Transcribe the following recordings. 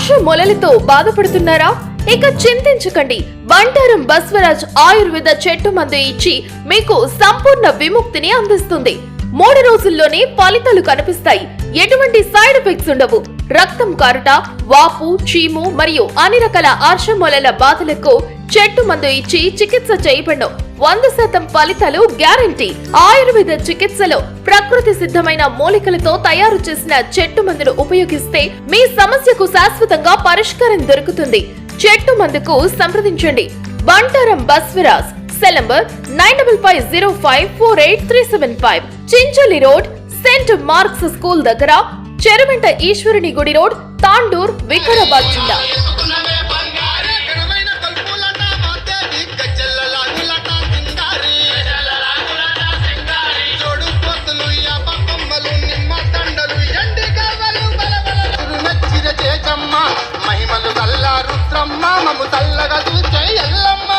అర్ష మొలలతో బాధపడుతున్నారా? ఇక చింతించకండి. బంటారం బస్వరాజ్ ఆయుర్వేద చెట్టు మందు ఇచ్చి మీకు సంపూర్ణ విముక్తిని అందిస్తుంది. 3 రోజుల్లోనే ఫలితాలు కనిపిస్తాయి. ఎటువంటి సైడ్ ఎఫెక్ట్స్ ఉండవు. రక్తం కారుట, వాపు, చీము మరియు అన్ని రకాల అర్ష మొలల బాధలకు చెట్టు మందు ఇచ్చి చికిత్స చేయబడను. 100% ఫలితాలు గ్యారంటీ. ఆయుర్వేద చికిత్సలో ప్రకృతి సిద్ధమైన మూలికలతో తయారు చేసిన చెట్టు మందును ఉపయోగిస్తే మీ సమస్యకు శాశ్వతంగా పరిష్కారం దొరుకుతుంది. చెట్టు మందుకు సంప్రదించండి. Bantaram Basvaraj. Cell number 9505483375. Chincholi road, Saint Mark's school దగ్గర, చెరువెంట ఈశ్వరుని గుడి రోడ్, తాండూర్, వికారాబాద్ జిల్లా. మహిమలు తల్ల రుద్రమ్మ మము తల్లగా చూసే ఎల్లమ్మ.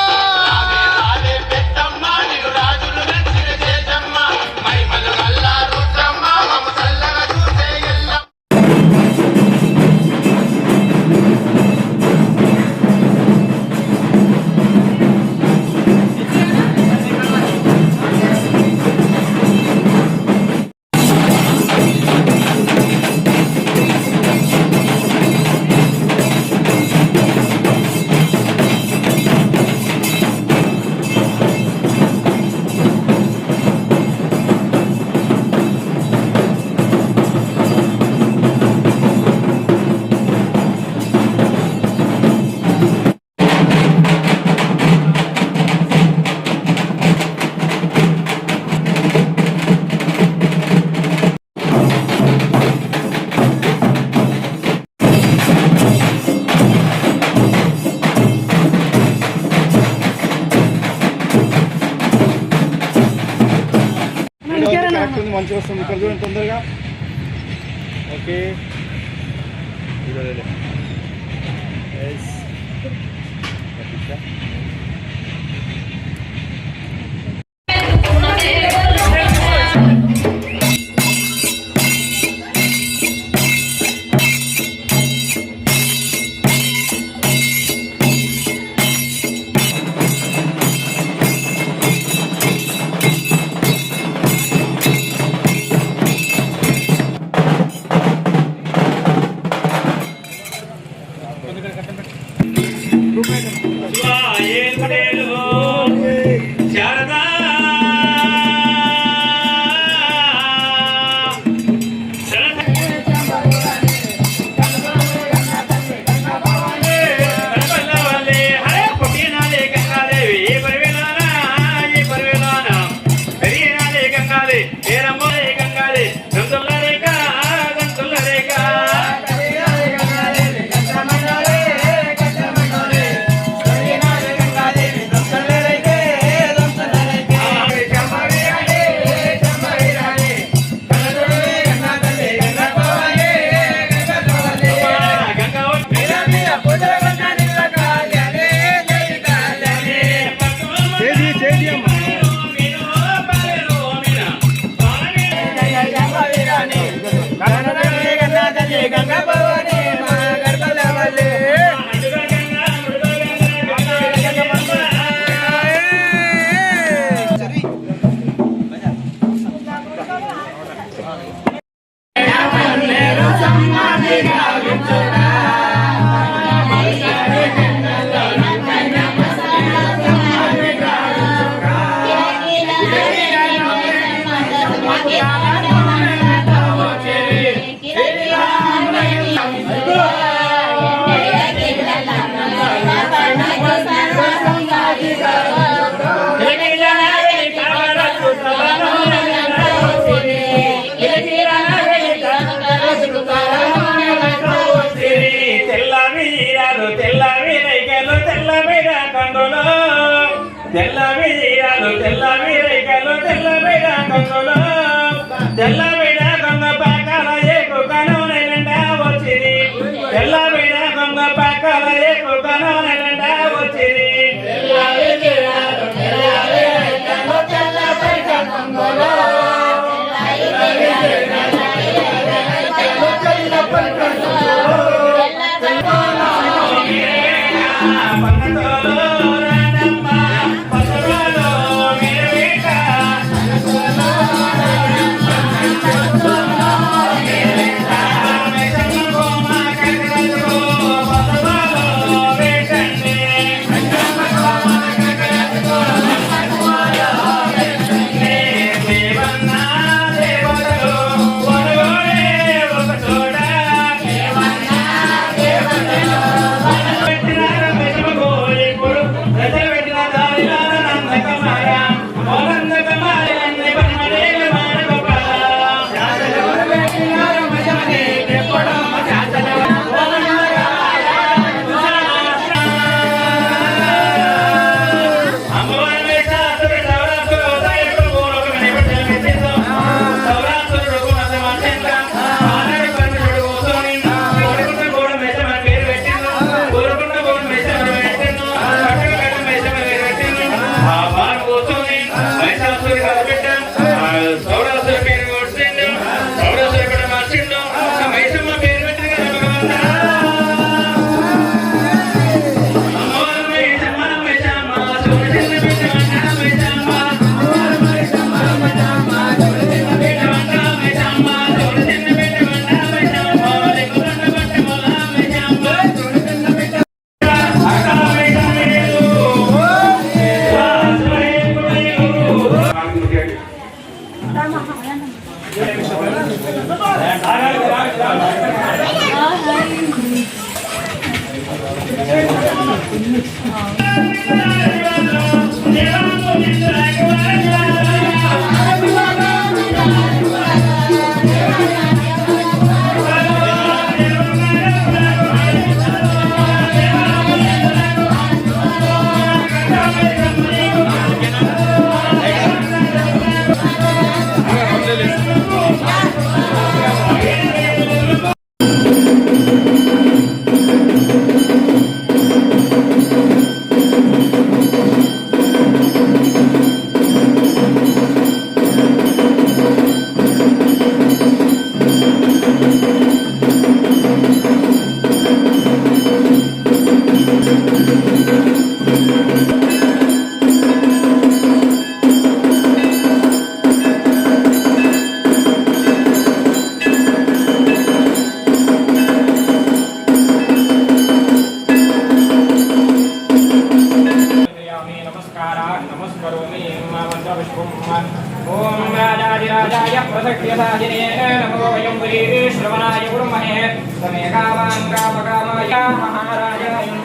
మంచిగా వస్తుంది. ఇక్కడ చూడండి తొందరగా. Okay Bye. ओम राजाधिराजाय प्रसक्त्यसाधिने नमो वयं श्रवणाय कुर्महे समे कामान् कामकामाय महाराजाय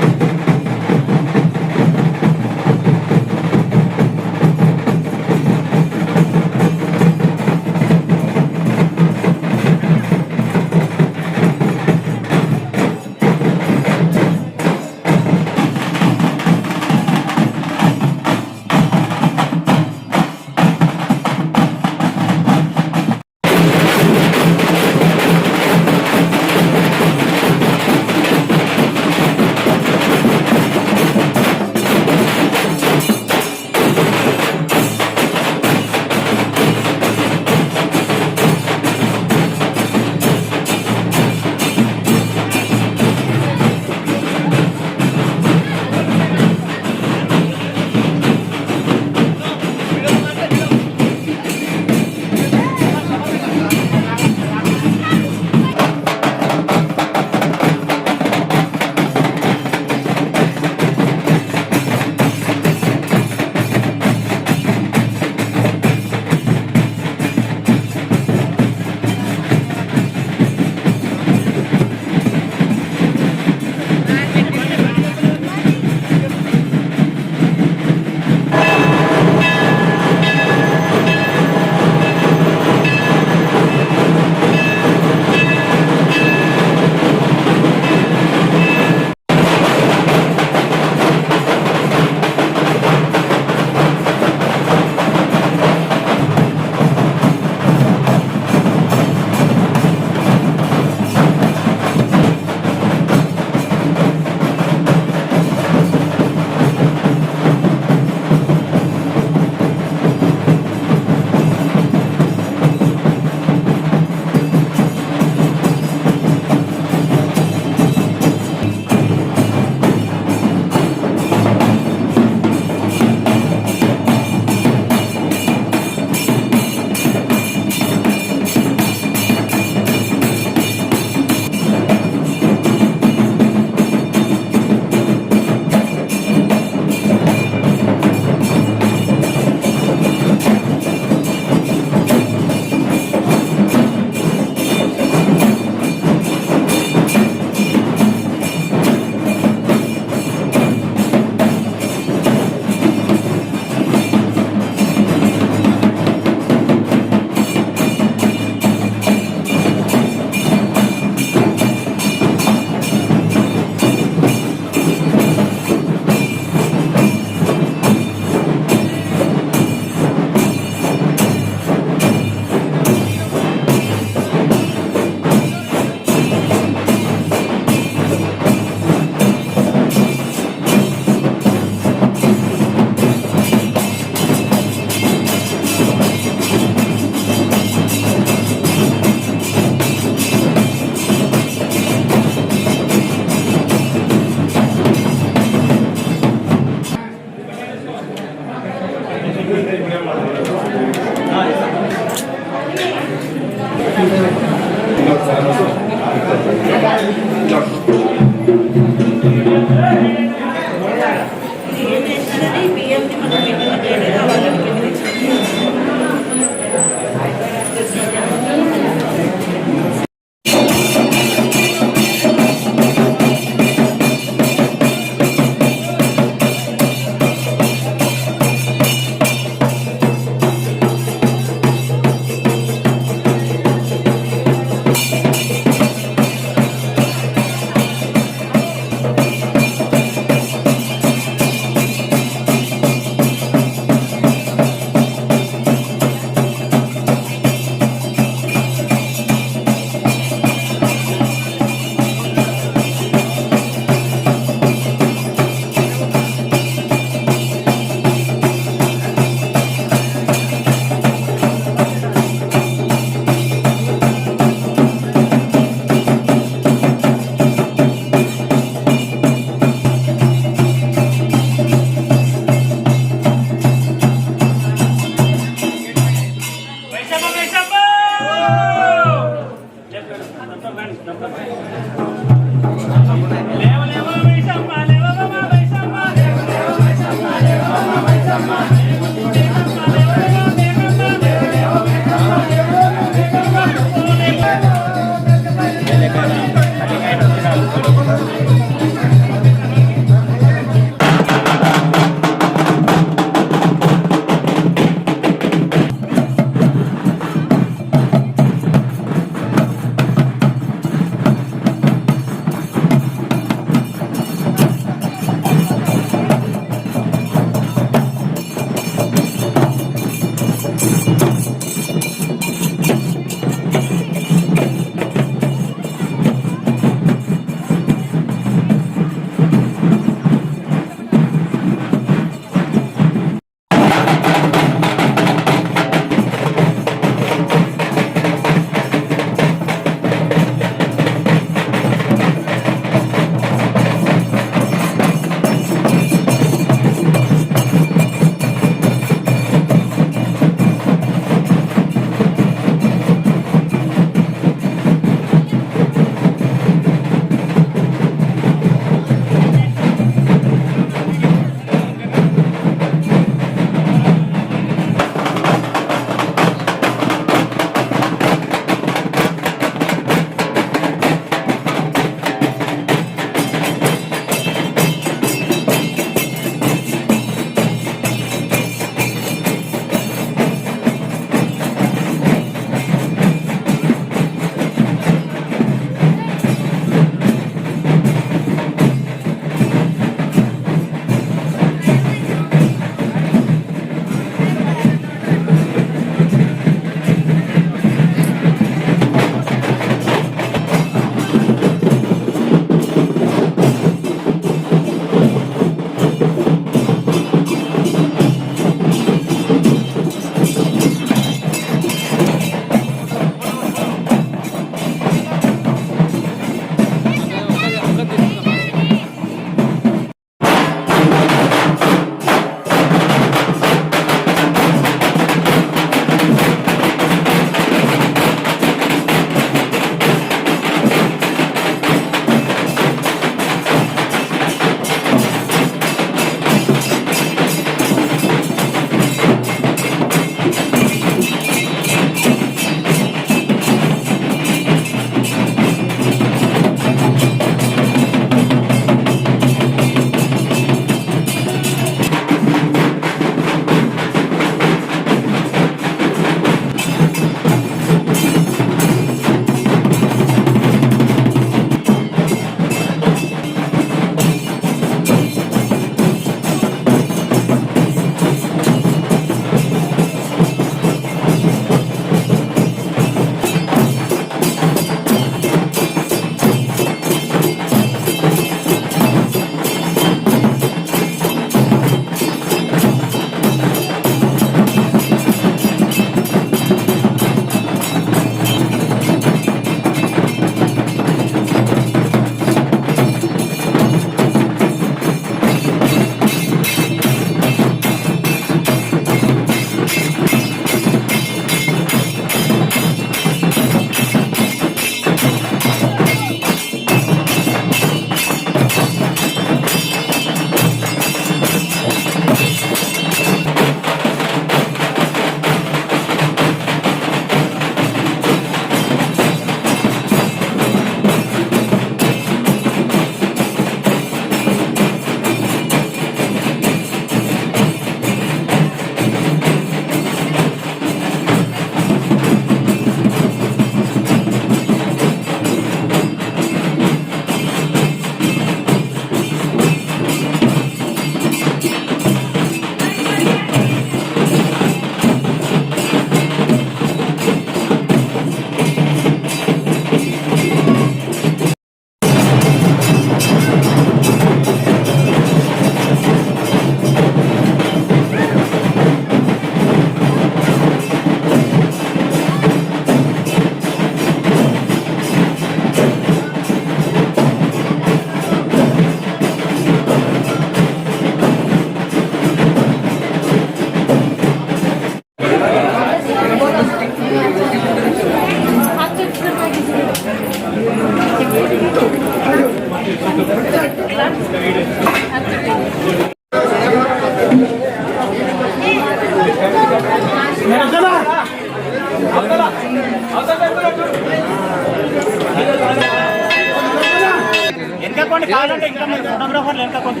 వెనకపోండి కావాలంటే ఇంకా మీరు ఫోటోగ్రాఫర్లు వెనకపోండి.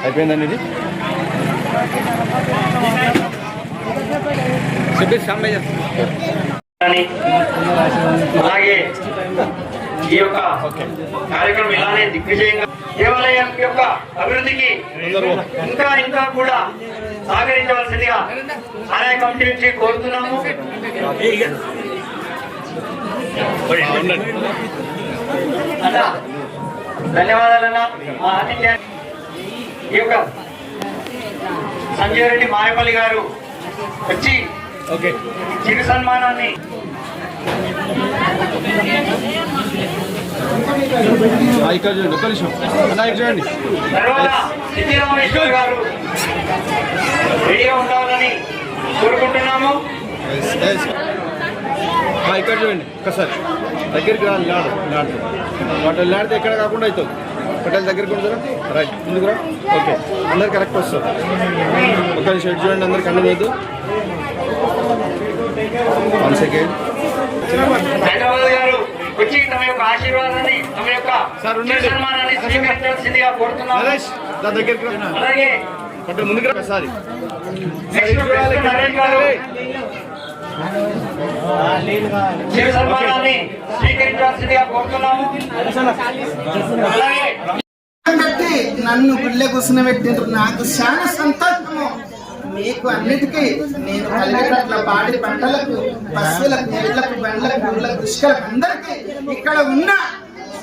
అయిపోయిందండి ఇది అలాగే ఈ యొక్క కార్యక్రమం ఇలానే దిగ్విజయంగా దేవాలయం యొక్క అభివృద్ధికి ఇంకా కూడా సహకరించవలసిందిగా ఆలయ కమిటీ నుంచి కోరుతున్నాము. అన్నా ధన్యవాదాలన్నా. మా ఆతిథ్యాన్ని ఈ యొక్క సంజయ్ రెడ్డి మాయపల్లి గారు వచ్చి చిరు సన్మానాన్ని ఇక్కడ చూడండి ఒక్క నిమిషం అన్న ఇక్కడ చూడండి తర్వాత సిద్ధిరామేశ్వర్ గారు రెడీగా ఉండాలని కోరుకుంటున్నాము. ఇక్కడ చూడండి ఒక్కసారి దగ్గరికి లాడు వాటి లాడితే ఎక్కడ కాకుండా అవుతుంది పటేల్ దగ్గరికి ఉంటుందా రైట్ ముందుకు రా ఓకే అందరు కరెక్ట్ వస్తారు ఒక నిమిషం ఇటు చూడండి అందరికి అన్ని లేదు 1 సెకండ్ హైదరాబాద్ గారు వచ్చి తమ యొక్క ఆశీర్వాదాన్ని తమ యొక్క సన్మానాన్ని స్వీకరించాల్సిందిగా కోరుతున్నాము. దగ్గరికి అలాగే పటేల్ ముందుకు రా ఒకసారి నరేష్ గారు చిరు సన్మానాన్ని స్వీకరించాల్సిందిగా కోరుతున్నాము. అలాగే పెట్టి నన్ను గుళ్ళె కూర్చునబెట్టిండ్రు. నాకు చాలా సంతోషము. మీకు అన్నిటికీ నేను కలిగేటట్ల పాడి పంటలకు పశువులకు నీళ్లకు బండ్లకు గుళ్ళకు దుష్కలకు అందరికీ ఇక్కడ ఉన్న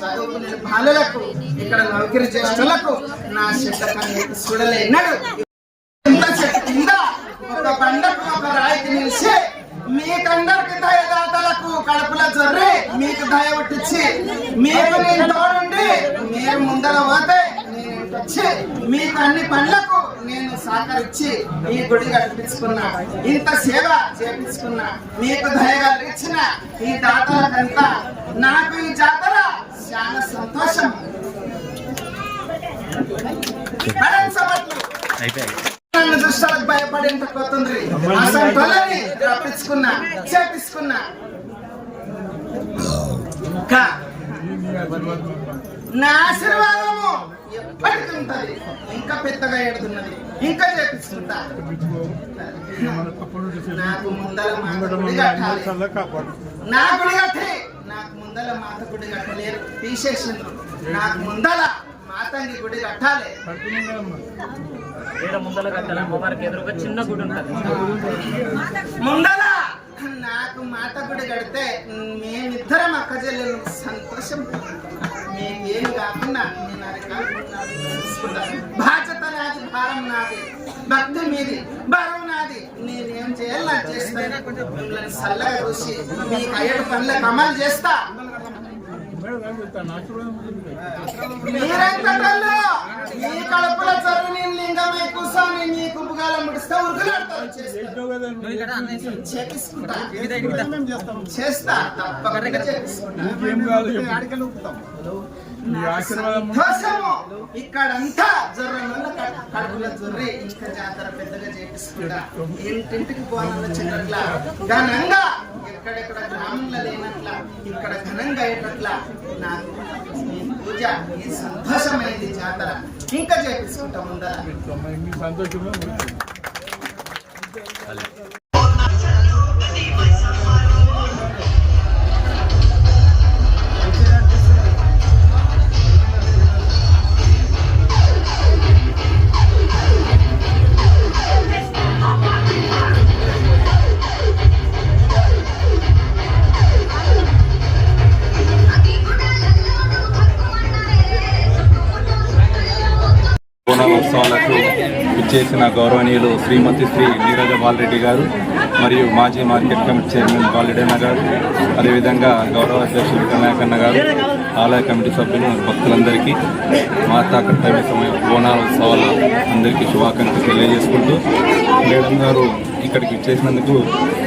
చదువుకునే బాలలకు ఇక్కడ నౌకరి జ్యేష్ఠులకు నా చెట్ట కన్నీకు చూడలేనాడు. ఇంత చెట్టు కింద ఒక బండకు ఒక రాయికి నిలిచి మీకందరికి దయదాతలకు కడుపుల జొర్రి మీకు దయ పుట్టించి మీకు నేను తోడుండి మీరు ముందర పోతే నేను వచ్చి మీకు అన్ని పనులకు నేను సహకరించి ఈ గుడి కట్టించుకున్నా, ఇంత సేవ చేపించుకున్నా, మీకు దయగా ఇచ్చిన ఈ దాతలకంతా నాకు ఈ జాతర చాలా సంతోషం. నన్ను దుష్టాలకు భయపడి ఇంత పోతుంది అసంతోలని రప్పించుకున్నా చేపించుకున్నా. నా ఆశీర్వాదము ఎప్పటికీ ఉంటది. ఇంకా పెద్దగా ఎడుతున్నది ఇంకా చేపిస్తుంటా. నాకు ముందల మాత గుడి కట్టాలి. నాకు ముందల మాత గుడి కట్టలేరు తీసేసిండ్రు. నాకు ముందల మాతంగి గుడి కట్టాలి. ముందల కట్టాలి. అమ్మవారికి ఎదురుగా చిన్న గుడి ఉంటుంది. ముందల నాకు మాత గుడి కడితే మేమిద్దరం అక్క చెల్లెలు సంతోషం. మీకేం కాకుండా నేను బాధ్యత నాది, భారం నాది, భక్తి మీది, బరువు నాది. నేనేం చేయాలి నాకు చేస్తాను. మిమ్మల్ని చల్లగా చూసి మీకు అయ్యేడు పనులకు అమలు చేస్తా. మీరెంతలో మీ కడుపుల చదువు నేను లింగమై కూర్చొని మీ కుబ్బుగాల ముడిస్తే ఉరుకులాడతాను. చేస్తా తప్పకుండా సంతోషము. ఇక్కడంతా జొర్రల కడుపుల జొర్రి ఇంకా జాతర పెద్దగా చేపిస్తుంటా. ఇంటింటికి పోవాలన్న చిన్నట్లా ఘనంగా ఎక్కడెక్కడ గ్రామంలో లేనట్లా ఇక్కడ ఘనంగా అయ్యేటట్లా నాకు ఈ పూజ ఈ సంతోషమైంది జాతర ఇంకా చేపించుకుంటా ఉందా. బోనాలోత్సవాలకు ఇచ్చేసిన గౌరవనీయులు శ్రీమతి శ్రీ నీరజ బాలరెడ్డి గారు మరియు మాజీ మార్కెట్ కమిటీ చైర్మన్ బాలరెడ్డి గారు, అదేవిధంగా గౌరవ అధ్యక్షులు వినాయకన్న గారు, ఆలయ కమిటీ సభ్యులు, భక్తులందరికీ మాతా కర్తవ్య సమయ బోనాలోత్సవాల అందరికీ శుభాకాంక్షలు తెలియజేసుకుంటూ మేడం గారు ఇక్కడికి ఇచ్చేసినందుకు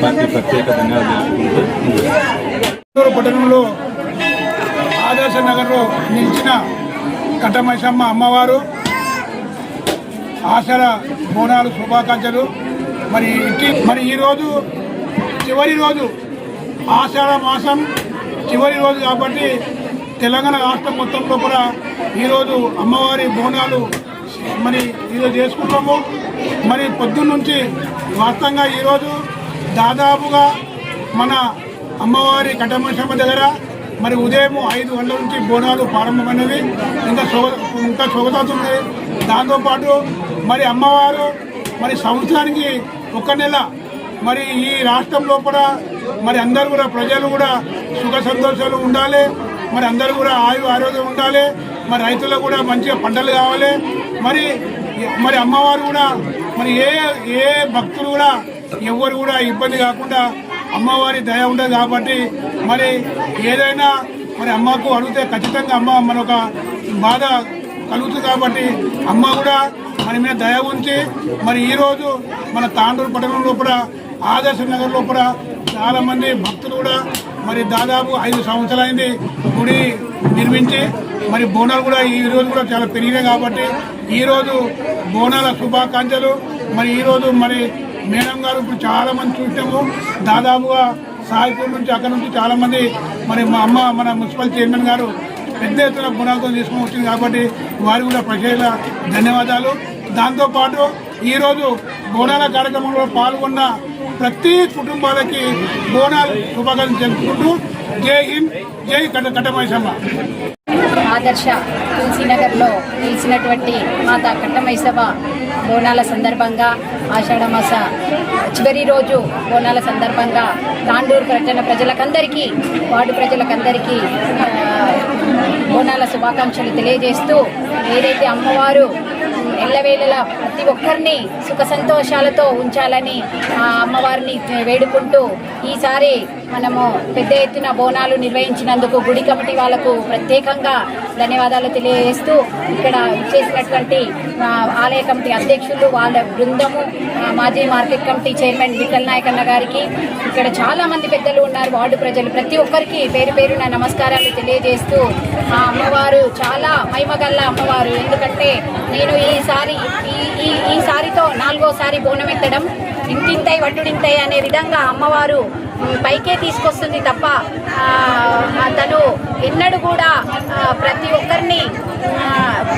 వారికి ప్రత్యేక ధన్యవాదాలు తెలుపుకుంటూ పట్టణంలో ఆదర్శ నగర్లో నిలిచిన కట్టమైసమ్మ అమ్మవారు ఆషాఢ బోనాలు శుభాకాంక్షలు. మరి ఈరోజు చివరి రోజు, ఆషాఢ మాసం చివరి రోజు కాబట్టి తెలంగాణ రాష్ట్రం మొత్తంలో కూడా ఈరోజు అమ్మవారి బోనాలు మరి ఈరోజు చేసుకుంటాము. మరి పొద్దున్న నుంచి వాస్తవంగా ఈరోజు దాదాపుగా మన అమ్మవారి కట్టమైసమ్మ దగ్గర మరి ఉదయం 5 గంటల నుంచి బోనాలు ప్రారంభమైనవి. ఇంకా శోభతాతుంది. దాంతోపాటు మరి అమ్మవారు మరి సంవత్సరానికి 1 నెల మరి ఈ రాష్ట్రంలో కూడా మరి అందరూ కూడా ప్రజలు కూడా సుఖ సంతోషాలు ఉండాలి. మరి అందరూ కూడా ఆరోగ్యం ఉండాలి. మరి రైతులకు కూడా మంచిగా పంటలు కావాలి. మరి అమ్మవారు కూడా మరి ఏ భక్తులు కూడా ఎవరు కూడా ఇబ్బంది కాకుండా అమ్మవారి దయ ఉండదు కాబట్టి మరి ఏదైనా మరి అమ్మకు అడిగితే ఖచ్చితంగా అమ్మ మనొక బాధ కలుగుతుంది కాబట్టి అమ్మ కూడా మన మీద దయ ఉంచి మరి ఈరోజు మన తాండూరు పట్టణంలో కూడా ఆదర్శ నగర్లో కూడా చాలామంది భక్తులు కూడా మరి దాదాపు 5 సంవత్సరాలైంది గుడి నిర్మించి మరి బోనాలు కూడా ఈరోజు కూడా చాలా పెరిగినాయి కాబట్టి ఈరోజు బోనాల శుభాకాంక్షలు. మరి ఈరోజు మరి మేడం గారు ఇప్పుడు చాలామంది చూసాము. దాదాపుగా సాయిపూర్ నుంచి అక్కడ నుంచి చాలామంది మరి మా అమ్మ మన మున్సిపల్ చైర్మన్ గారు పెద్ద ఎత్తున బోనాలతో తీసుకొని వచ్చింది కాబట్టి వారికి కూడా ప్రత్యేక ధన్యవాదాలు. దాంతోపాటు ఈరోజు బోనాల కార్యక్రమంలో పాల్గొన్న ప్రతి కుటుంబాలకి బోనాలు శుభాకాంక్షలు తెలుపుకుంటూ జై హింద్, జై కట్టమైసమ్మ. ఆదర్శ తులసీనగర్లో నిలిచినటువంటి మాతా కట్టమైసమ్మ బోనాల సందర్భంగా ఆషాఢమాస చివరి రోజు బోనాల సందర్భంగా తాండూరు పట్టణ ప్రజలకందరికీ, వార్డు ప్రజలకందరికీ బోనాల శుభాకాంక్షలు తెలియజేస్తూ ఏదైతే అమ్మవారు ఎల్లవేళలా ప్రతి ఒక్కరిని సుఖ సంతోషాలతో ఉంచాలని ఆ అమ్మవారిని వేడుకుంటూ ఈసారి మనము పెద్ద ఎత్తున బోనాలు నిర్వహించినందుకు గుడి కమిటీ వాళ్లకు ప్రత్యేకంగా ధన్యవాదాలు తెలియజేస్తూ ఇక్కడ చేసినటువంటి ఆలయ కమిటీ అధ్యక్షులు, వాళ్ళ బృందము, మాజీ market committee chairman Vithal Nayak అన్న గారికి, ఇక్కడ చాలా మంది పెద్దలు ఉన్నారు, వార్డు ప్రజలు, ప్రతి ఒక్కరికి పేరు పేరున నమస్కారాలు తెలియజేస్తూ ఆ అమ్మవారు చాలా మహిమగల్ల అమ్మవారు. ఎందుకంటే నేను ఈసారితో 4వసారి బోనం ఎత్తడం, ఇంటింతై వడ్డుడింతై అనే విధంగా అమ్మవారు పైకే తీసుకొస్తుంది తప్ప తను ఎన్నడూ కూడా ప్రతి ఒక్కరిని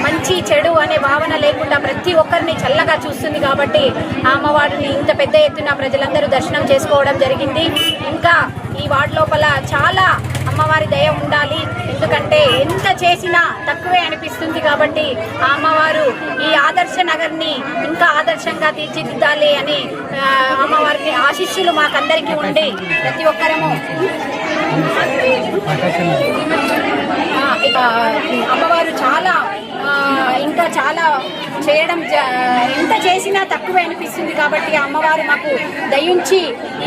మంచి చెడు అనే భావన లేకుండా ప్రతి ఒక్కరిని చల్లగా చూస్తుంది కాబట్టి ఆ అమ్మవారిని ఇంత పెద్ద ఎత్తున ప్రజలందరూ దర్శనం చేసుకోవడం జరిగింది. ఇంకా ఈ వార్డు లోపల చాలా అమ్మవారి దయ ఉండాలి. ఎందుకంటే ఎంత చేసినా తక్కువే అనిపిస్తుంది కాబట్టి ఆ అమ్మవారు ఈ ఆదర్శ నగర్ని ఇంకా ఆదర్శంగా తీర్చిదిద్దాలి అని అమ్మవారికి ఆశీస్సులు మాకందరికీ ఉండి ప్రతి ఒక్కరము అమ్మవారు చాలా ఇంకా చాలా చేయడం, ఎంత చేసినా తక్కువే అనిపిస్తుంది కాబట్టి అమ్మవారు మాకు దయించి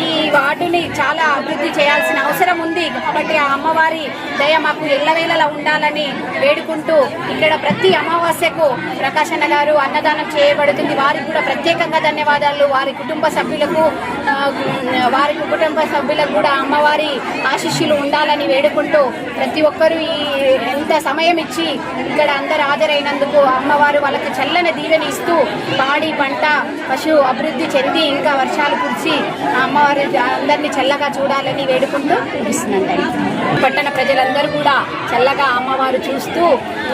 ఈ వార్డుని చాలా అభివృద్ధి చేయాల్సిన అవసరం ఉంది కాబట్టి ఆ అమ్మవారి దయ మాకు ఎల్లవేళలా ఉండాలని వేడుకుంటూ ఇక్కడ ప్రతి అమావాస్యకు ప్రకాశన్న గారు అన్నదానం చేయబడుతుంది. వారికి కూడా ప్రత్యేకంగా ధన్యవాదాలు. వారి కుటుంబ సభ్యులకు కూడా అమ్మవారి ఆశీస్సులు ఉండాలని వేడుకుంటూ ప్రతి ఒక్కరూ ఎంత సమయం ఇచ్చి ఇక్కడ అందరూ హాజరైనందుకు అమ్మవారు వాళ్ళకి చల్లని దీవెని ఇస్తూ పాడి పంట పశు అభివృద్ధి చెంది ఇంకా వర్షాలు కురిసి అమ్మవారి అందరినీ చల్లగా చూడాలని వేడుకుంటూ ముగిస్తున్నాను. పట్టణ ప్రజలందరూ కూడా చల్లగా అమ్మవారు చూస్తూ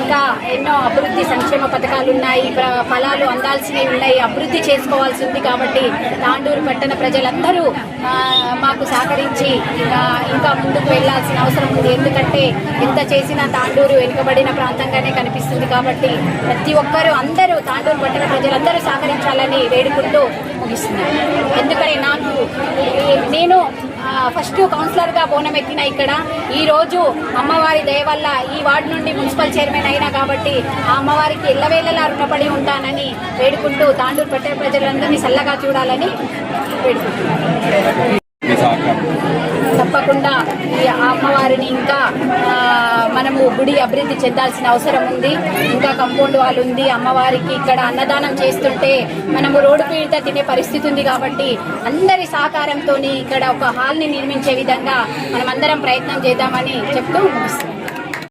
ఇంకా ఎన్నో అభివృద్ధి సంక్షేమ పథకాలు ఉన్నాయి, ఫలాలు అందాల్సినవి ఉన్నాయి, అభివృద్ధి చేసుకోవాల్సి ఉంది కాబట్టి తాండూరు పట్టణ ప్రజలందరూ మాకు సహకరించి ఇంకా ముందుకు వెళ్లాల్సిన అవసరం ఉంది. ఎందుకంటే ఎంత చేసినా తాండూరు వెనుకబడిన ప్రాంతంగానే కనిపిస్తుంది కాబట్టి ప్రతి ఒక్కరూ అందరూ తాండూరు పట్టణ ప్రజలందరూ సహకరించాలని వేడుకుంటూ ముగిస్తున్నారు. ఎందుకంటే నేను ఫస్ట్ కౌన్సిలర్గా బోనం ఎక్కిన ఇక్కడ ఈరోజు అమ్మవారి దయ వల్ల ఈ వార్డు నుండి మున్సిపల్ చైర్మన్ అయినా కాబట్టి ఆ అమ్మవారికి ఎల్లవేళలా రుణపడి ఉంటానని వేడుకుంటూ తాండూరు పట్టణ ప్రజలందరినీ చల్లగా చూడాలని వేడుకుంటున్నాను. తప్పకుండా ఈ అమ్మవారిని ఇంకా మనము గుడి అభివృద్ధి చెందాల్సిన అవసరం ఉంది. ఇంకా కాంపౌండ్ వాల్ ఉంది. అమ్మవారికి ఇక్కడ అన్నదానం చేస్తుంటే మనము రోడ్డు పీడిత తినే పరిస్థితి ఉంది కాబట్టి అందరి సహకారంతో ఇక్కడ ఒక హాల్ని నిర్మించే విధంగా మనమందరం ప్రయత్నం చేద్దామని చెప్తూ ముగిస్తున్నాం.